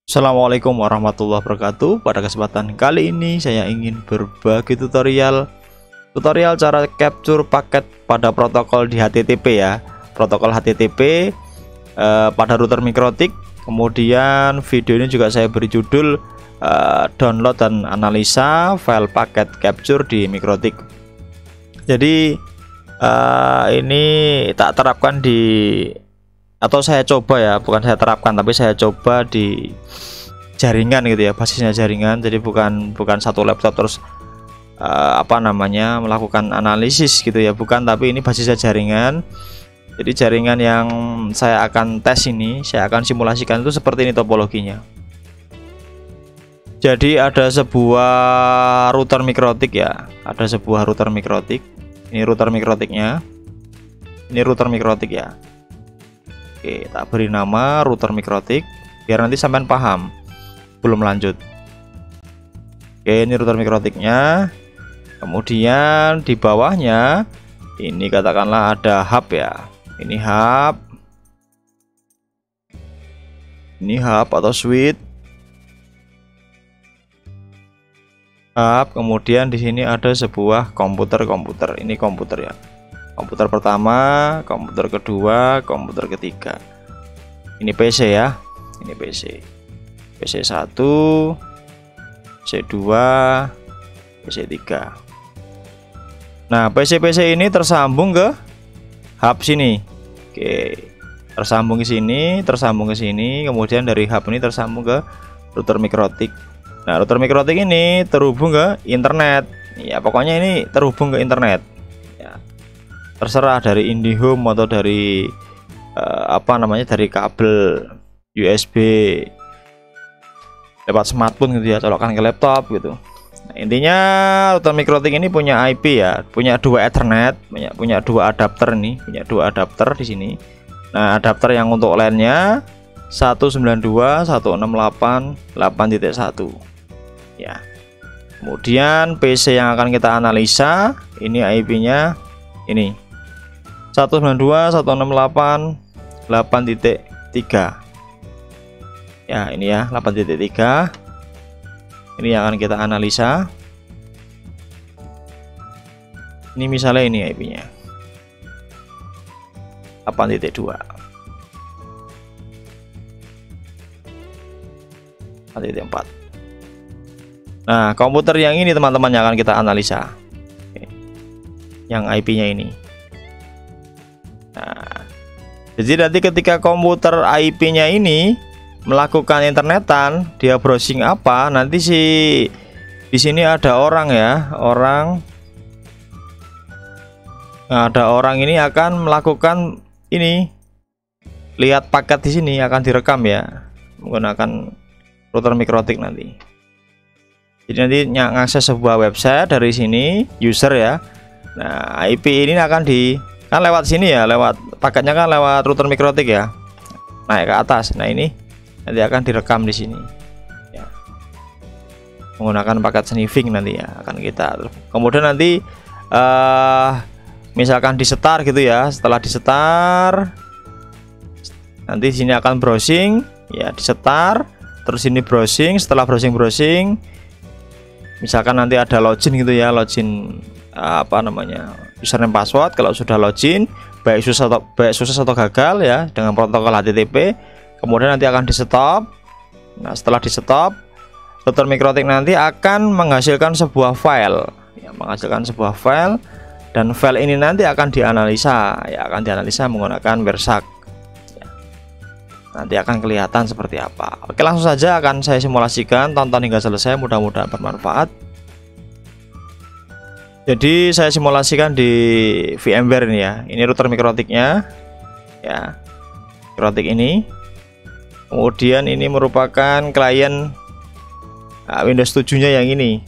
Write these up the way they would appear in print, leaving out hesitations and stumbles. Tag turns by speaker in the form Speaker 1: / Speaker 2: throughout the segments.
Speaker 1: Assalamualaikum warahmatullahi wabarakatuh. Pada kesempatan kali ini saya ingin berbagi tutorial cara capture paket pada protokol di HTTP ya. Protokol HTTP pada router mikrotik. Kemudian video ini juga saya beri judul download dan analisa file paket capture di mikrotik. Jadi ini tak terapkan di, atau saya coba ya, bukan saya terapkan tapi saya coba di jaringan gitu ya, basisnya jaringan. Jadi bukan satu laptop terus melakukan analisis gitu ya, bukan, tapi ini basisnya jaringan. Jadi jaringan yang saya akan tes ini, saya akan simulasikan itu seperti ini topologinya. Jadi ada sebuah router mikrotik ya, ada sebuah router mikrotik. Ini router mikrotiknya, ini router mikrotik ya. Oke, tak beri nama router mikrotik biar nanti sampean paham. Belum lanjut. Oke, ini router mikrotiknya. Kemudian di bawahnya ini katakanlah ada hub ya. Ini hub atau switch. Hub, kemudian di sini ada sebuah komputer. Ini komputer ya. Komputer pertama, komputer kedua, komputer ketiga. Ini PC ya. Ini PC. PC 1, PC 2, PC 3. Nah, PC-PC ini tersambung ke hub sini. Oke. Tersambung ke sini, tersambung ke sini, kemudian dari hub ini tersambung ke router mikrotik. Nah, router mikrotik ini terhubung ke internet. Ya, pokoknya ini terhubung ke internet. Terserah dari IndiHome atau dari dari kabel USB lewat smartphone gitu ya, colokan ke laptop gitu. Nah, intinya router mikrotik ini punya IP ya, punya dua Ethernet, punya dua adapter nih, punya dua adapter di sini. Nah, adapter yang untuk LAN-nya 192.168.8.1 ya. Kemudian PC yang akan kita analisa ini IP-nya ini 192.168.8.3 ya, ini ya 8.3. Ini yang akan kita analisa. Ini misalnya ini IP-nya 8.2 4. Nah, komputer yang ini teman-teman yang akan kita analisa. Oke. Yang IP-nya ini. Nah, jadi nanti ketika komputer IP-nya ini melakukan internetan, dia browsing apa, nanti di sini ada orang ya, ada orang ini akan melakukan ini, lihat paket di sini akan direkam ya, menggunakan router mikrotik nanti. Jadi nanti ngakses sebuah website dari sini user ya. Nah, IP ini akan kan lewat sini ya, lewat paketnya kan lewat router mikrotik ya, naik ke atas. Nah, ini nanti akan direkam di sini ya, menggunakan paket sniffing nanti ya akan kita. Kemudian nanti misalkan di setar gitu ya, setelah di setar nanti sini akan browsing ya, di setar terus ini browsing. Setelah browsing misalkan nanti ada login gitu ya, login username password. Kalau sudah login baik sukses atau gagal ya dengan protokol HTTP, kemudian nanti akan di stop. Nah, setelah di stop, router mikrotik nanti akan menghasilkan sebuah file ya, dan file ini nanti akan dianalisa ya, menggunakan Werkzak ya. Nanti akan kelihatan seperti apa. Oke, langsung saja akan saya simulasikan, tonton hingga selesai, mudah-mudahan bermanfaat. Jadi saya simulasikan di VMware ini ya. Ini router mikrotiknya ya, mikrotik ini. Kemudian ini merupakan klien Windows 7-nya yang ini.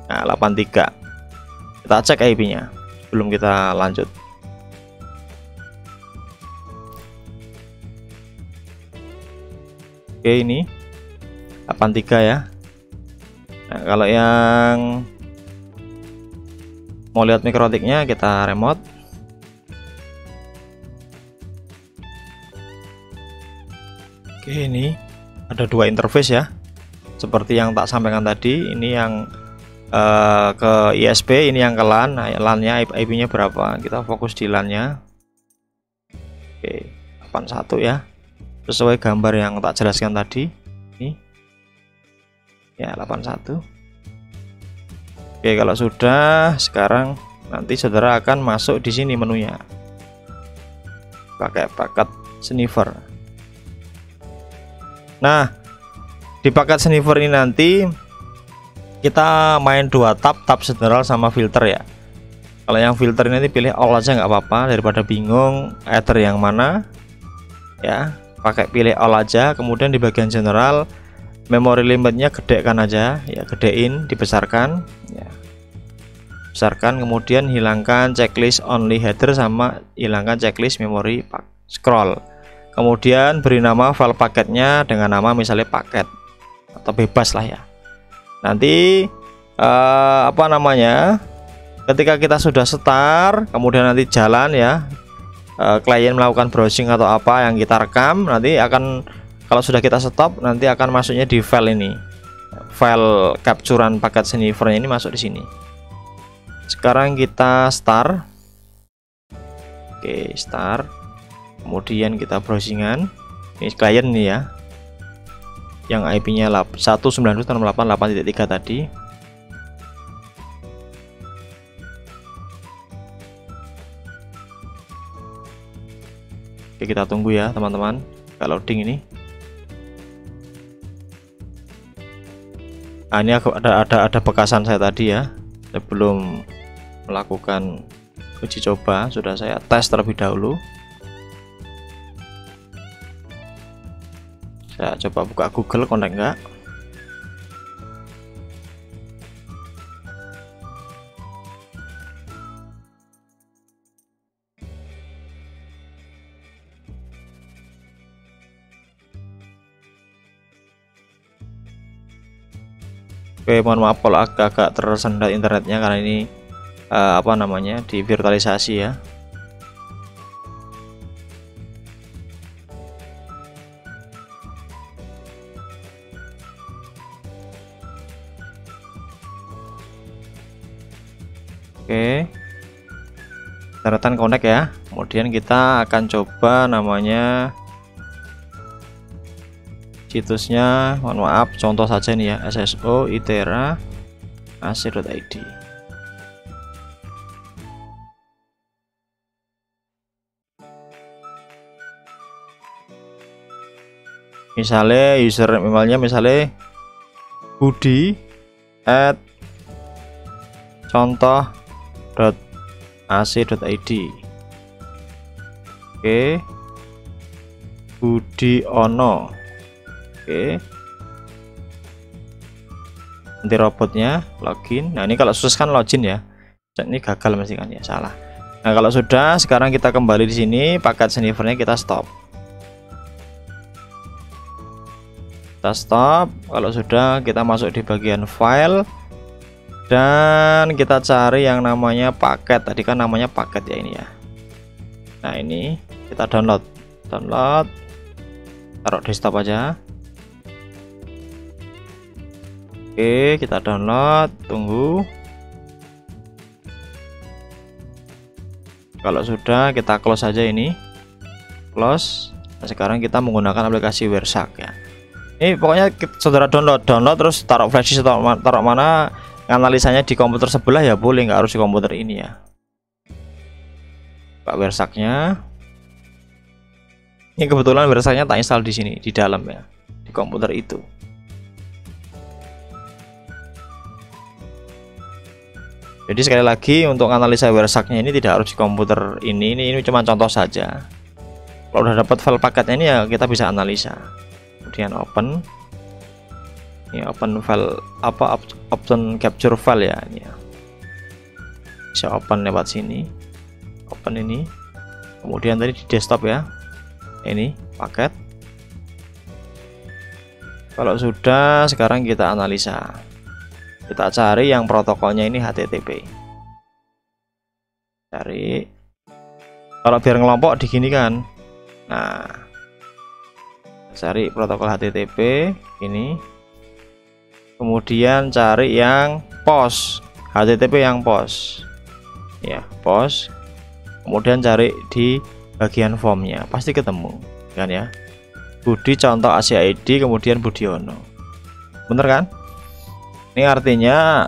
Speaker 1: Nah, 83. Kita cek IP-nya sebelum kita lanjut. Oke, ini 83 ya. Nah, kalau yang mau lihat mikrotiknya kita remote. Oke, ini ada dua interface ya, seperti yang tak sampaikan tadi. Ini yang ke ISP, ini yang ke LAN. Nah, LAN-nya IP-nya berapa, kita fokus di LAN-nya. Oke, 81 ya, sesuai gambar yang tak jelaskan tadi. Ini ya 81. Oke, kalau sudah, sekarang nanti saudara akan masuk di sini menunya, pakai paket sniffer. Nah, di paket sniffer ini nanti kita main dua tab general sama filter ya. Kalau yang filter ini nanti pilih all aja nggak apa-apa, daripada bingung ether yang mana ya, pakai pilih all aja. Kemudian di bagian general, memori limitnya gedekan aja ya, gedein, dibesarkan ya, besarkan. Kemudian hilangkan checklist only header sama hilangkan checklist memory scroll. Kemudian beri nama file paketnya dengan nama misalnya paket atau bebas lah ya. Nanti apa namanya, ketika kita sudah start, kemudian nanti jalan ya, klien melakukan browsing atau apa yang kita rekam, nanti akan, kalau sudah kita stop, nanti akan masuknya di file ini, file capturean paket sniffernya ini masuk di sini. Sekarang kita start. Oke, start. Kemudian kita browsingan. Ini klien nih ya, yang IP-nya 192.168.8.3 tadi. Oke, kita tunggu ya teman-teman, kalau loading ini. Nah, ini ada bekasan saya tadi ya, sebelum melakukan uji coba sudah saya tes terlebih dahulu. Saya coba buka Google, connect enggak. Oke, mohon maaf kalau agak tersendat internetnya karena ini apa namanya, di virtualisasi ya. Oke, catatan connect ya. Kemudian kita akan coba namanya situsnya, mohon maaf contoh saja ini ya, SSO itera ac.id. Misalnya user emailnya misalnya budi@contoh.ac.id. Oke, Budi Ono. Oke, nanti robotnya login. Nah, ini kalau sukses kan login ya, ini gagal mesti kan ya, salah. Nah, kalau sudah, sekarang kita kembali di sini, paket sniffernya kita stop. Kita stop. Kalau sudah, kita masuk di bagian file dan kita cari yang namanya paket. Tadi kan namanya paket ya ini ya. Nah, ini kita download, taruh desktop aja. Oke, kita download, tunggu. Kalau sudah, kita close saja ini, close. Nah, sekarang kita menggunakan aplikasi Wersak ya. Ini pokoknya saudara download terus taruh flash disk atau taruh mana, analisanya di komputer sebelah ya boleh, nggak harus di komputer ini ya. Pak Wersaknya, ini kebetulan Wersaknya tak install di sini di dalam ya, di komputer itu. Jadi sekali lagi, untuk analisa Wersaknya ini tidak harus di komputer ini cuma contoh saja. Kalau udah dapat file paketnya ini ya kita bisa analisa. Kemudian open, ini open file apa, option capture file ya ini ya. Bisa open lewat sini, open ini. Kemudian tadi di desktop ya, ini paket. Kalau sudah, sekarang kita analisa. Kita cari yang protokolnya ini HTTP. Cari. Kalau biar ngelompok digini kan. Nah, cari protokol HTTP ini, kemudian cari yang POST, HTTP yang POST ya, POST, kemudian cari di bagian formnya, pasti ketemu kan ya, Budi contoh Asia ID, kemudian Budiono, bener kan? Ini artinya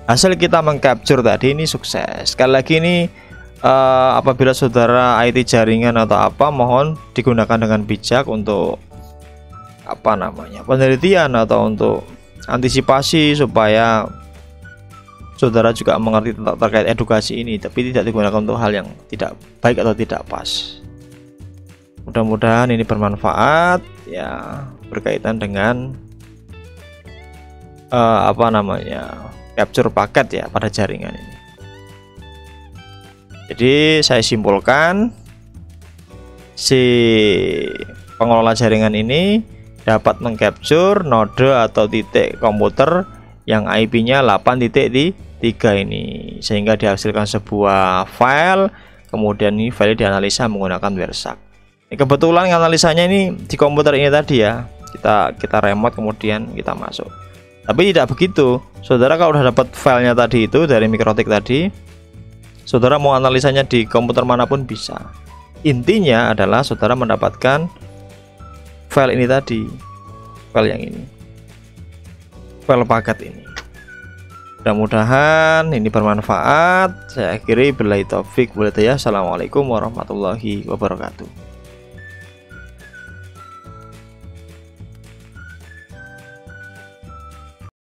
Speaker 1: hasil kita mengcapture tadi ini sukses. Sekali lagi ini apabila saudara IT jaringan atau apa, mohon digunakan dengan bijak untuk apa namanya, penelitian atau untuk antisipasi supaya saudara juga mengerti tentang terkait edukasi ini, tapi tidak digunakan untuk hal yang tidak baik atau tidak pas. Mudah-mudahan ini bermanfaat ya, berkaitan dengan apa namanya, capture paket ya pada jaringan ini. Jadi saya simpulkan, si pengelola jaringan ini dapat mengcapture node atau titik komputer yang IP-nya 8.3 ini, sehingga dihasilkan sebuah file, kemudian ini file dianalisa menggunakan WIRSAC. Kebetulan analisanya ini di komputer ini tadi ya, kita remote kemudian kita masuk. Tapi tidak begitu, saudara kalau udah dapat filenya tadi itu dari Mikrotik tadi, saudara mau analisanya di komputer manapun bisa. Intinya adalah saudara mendapatkan file ini tadi, file yang ini, file paket ini. Mudah-mudahan ini bermanfaat. Saya akhiri, billahi taufik wal hidayah. Assalamualaikum warahmatullahi wabarakatuh.